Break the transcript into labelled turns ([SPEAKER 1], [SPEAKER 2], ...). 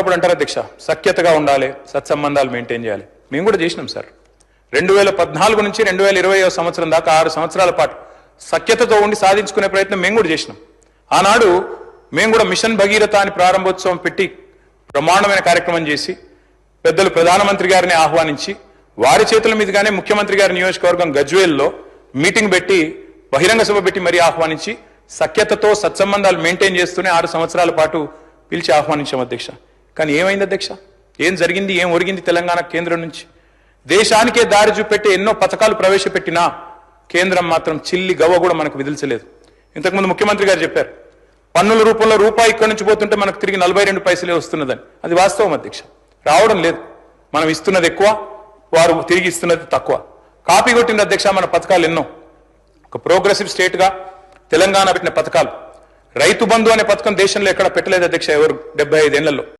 [SPEAKER 1] అప్పుడప్పుడు అంటారు అధ్యక్ష, సఖ్యతగా ఉండాలి, సత్సంబంధాలు మెయింటైన్ చేయాలి. మేము కూడా చేసినాం సార్. 2014 నుంచి 2020 సంవత్సరం దాకా 6 సంవత్సరాల పాటు సఖ్యతతో ఉండి సాధించుకునే ప్రయత్నం మేము కూడా చేసినాం. ఆనాడు మేము కూడా మిషన్ భగీరథ అని ప్రారంభోత్సవం పెట్టి బ్రహ్మాండమైన కార్యక్రమం చేసి పెద్దలు ప్రధానమంత్రి గారిని ఆహ్వానించి వారి చేతుల మీదుగానే ముఖ్యమంత్రి గారి నియోజకవర్గం గజ్వేల్లో మీటింగ్ పెట్టి బహిరంగ సభ పెట్టి మరీ ఆహ్వానించి సఖ్యతతో సత్సంబంధాలు మెయింటైన్ చేస్తూనే 6 సంవత్సరాల పాటు పిలిచి ఆహ్వానించాం అధ్యక్ష. కానీ ఏమైంది అధ్యక్ష? ఏం జరిగింది, ఏం ఒరిగింది? తెలంగాణ కేంద్రం నుంచి దేశానికే దారి చూపెట్టి ఎన్నో పథకాలు ప్రవేశపెట్టినా కేంద్రం మాత్రం చిల్లి గవ్వ కూడా మనకు విధిల్చలేదు. ఇంతకుముందు ముఖ్యమంత్రి గారు చెప్పారు, పన్నుల రూపంలో రూపాయి ఇక్కడి నుంచి పోతుంటే మనకు తిరిగి 42 పైసలే వస్తున్నదని. అది వాస్తవం అధ్యక్ష, రావడం లేదు. మనం ఇస్తున్నది ఎక్కువ, వారు తిరిగి ఇస్తున్నది తక్కువ. కాపీ కొట్టిన అధ్యక్ష మన పథకాలు ఎన్నో. ఒక ప్రోగ్రెసివ్ స్టేట్ గా తెలంగాణ పెట్టిన పథకాలు, రైతు బంధు అనే పథకం దేశంలో ఎక్కడ పెట్టలేదు అధ్యక్ష ఎవరు 75 ఏళ్లలో.